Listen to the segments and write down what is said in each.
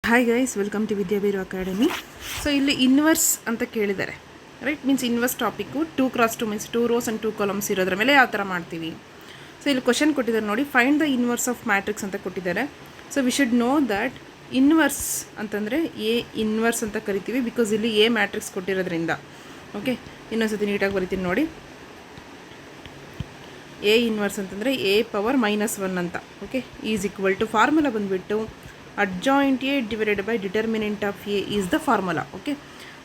Hi guys, welcome to Vidyaveeru academy. So ಇಲ್ಲಿ inverse ಅಂತ ಕೇಳಿದ್ದಾರೆ, right? Means inverse topic 2x2 means 2 rows and 2 columns ಇರೋದ್ರ ಮೇಲೆ ಯಾವ ಥರ ಮಾಡ್ತೀವಿ. ಸೊ ಇಲ್ಲಿ ಕ್ವಶನ್ ಕೊಟ್ಟಿದ್ದಾರೆ ನೋಡಿ, find the inverse of matrix ಅಂತ ಕೊಟ್ಟಿದ್ದಾರೆ. So we should know that inverse ಅಂತಂದರೆ ಎ ಇನ್ವರ್ಸ್ ಅಂತ ಕರಿತೀವಿ, ಬಿಕಾಸ್ ಇಲ್ಲಿ ಎ ಮ್ಯಾಟ್ರಿಕ್ಸ್ ಕೊಟ್ಟಿರೋದ್ರಿಂದ. ಓಕೆ, ಇನ್ನೊಂದ್ಸತಿ ನೀಟಾಗಿ ಬರಿತೀನಿ ನೋಡಿ. ಎ ಇನ್ವರ್ಸ್ ಅಂತಂದರೆ ಎ ಪವರ್ -1 ಅಂತ. Okay, is equal to formula ಬಂದುಬಿಟ್ಟು adjoint A divided by determinant of A is the formula. Okay,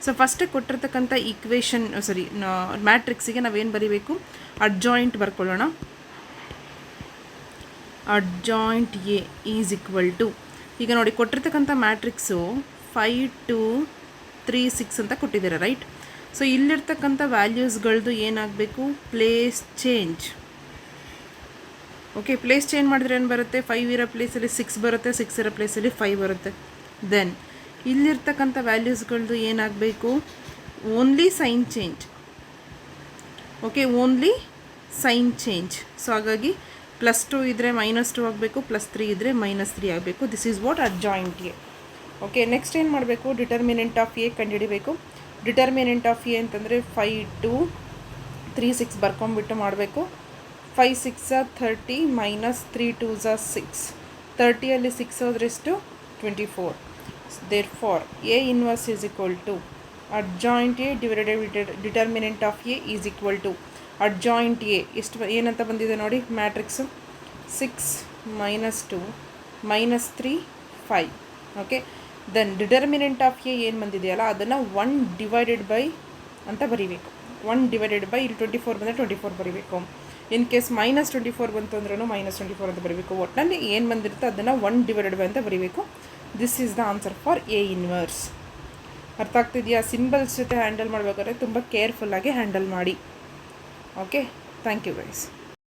so first ಕೊಟ್ಟಿರ್ತಕ್ಕಂಥ ಈಕ್ವೇಷನ್ ಮ್ಯಾಟ್ರಿಕ್ಸಿಗೆ ನಾವೇನು ಬರೀಬೇಕು? ಅಡ್ಜಾಯಿಂಟ್ ಬರ್ಕೊಳ್ಳೋಣ. Adjoint A is equal to, ಈಗ ನೋಡಿ ಕೊಟ್ಟಿರ್ತಕ್ಕಂಥ ಮ್ಯಾಟ್ರಿಕ್ಸು 5 2 3 6 ಅಂತ ಕೊಟ್ಟಿದ್ದಾರೆ, ರೈಟ್? ಸೊ ಇಲ್ಲಿರ್ತಕ್ಕಂಥ ವ್ಯಾಲ್ಯೂಸ್ಗಳದ್ದು ಏನಾಗಬೇಕು? Place change. Okay, place change ಮಾಡಿದ್ರೆ ಏನು ಬರುತ್ತೆ? 5 ಇರೋ ಪ್ಲೇಸಲ್ಲಿ 6 ಬರುತ್ತೆ, 6 ಇರೋ ಪ್ಲೇಸಲ್ಲಿ 5 ಬರುತ್ತೆ. ದೆನ್ ಇಲ್ಲಿರ್ತಕ್ಕಂಥ ವ್ಯಾಲ್ಯೂಸ್ಗಳದ್ದು ಏನಾಗಬೇಕು? Only sign change. Okay, only sign change. So ಹಾಗಾಗಿ +2 ಇದ್ದರೆ -2 ಆಗಬೇಕು, +3 ಇದ್ದರೆ -3 ಆಗಬೇಕು. This is what adjoint A. Okay, next ಏನು ಮಾಡಬೇಕು? ಡಿಟರ್ಮಿನೆಂಟ್ ಆಫ್ ಎ ಕಂಡುಹಿಡಿಬೇಕು. ಡಿಟರ್ಮಿನೆಂಟ್ ಆಫ್ ಎ ಅಂತಂದರೆ 5 2 3 6 ಬರ್ಕೊಂಬಿಟ್ಟು ಮಾಡಬೇಕು. 5 6 30 -3 2 6. 30ಅಲ್ಲಿ 6 ಹೋದ್ರೆಷ್ಟು? 24. Therefore A inverse is equal to adjoint A divided by determinant of A is equal to adjoint A. ಎಷ್ಟು ಏನಂತ ಬಂದಿದೆ ನೋಡಿ matrix? 6 -2 -3 5. Okay, then determinant of A ಏನು ಬಂದಿದೆಯಲ್ಲ ಅದನ್ನು 1 ಡಿವೈಡೆಡ್ ಬೈ ಅಂತ ಬರೀಬೇಕು. 1 ಡಿವೈಡೆಡ್ ಬೈ, ಇಲ್ಲಿ 24 ಬಂದರೆ 24 ಬರೀಬೇಕು. ಇನ್ ಕೇಸ್ -24 ಬಂತು ಅಂದ್ರೂ -24 ಅಂತ ಬರೀಬೇಕು. ಒಟ್ಟಿನಲ್ಲಿ ಏನು ಬಂದಿರುತ್ತೆ ಅದನ್ನು 1 ಡಿವೈಡೆಡ್ ಬೈ ಅಂತ ಬರೀಬೇಕು. This is the answer for A inverse. ಅರ್ಥ ಆಗ್ತಿದೆಯಾ? ಸಿಂಬಲ್ಸ್ ಜೊತೆ ಹ್ಯಾಂಡಲ್ ಮಾಡಬೇಕಾದ್ರೆ ತುಂಬ ಕೇರ್ಫುಲ್ಲಾಗಿ ಹ್ಯಾಂಡಲ್ ಮಾಡಿ. Okay, thank you guys.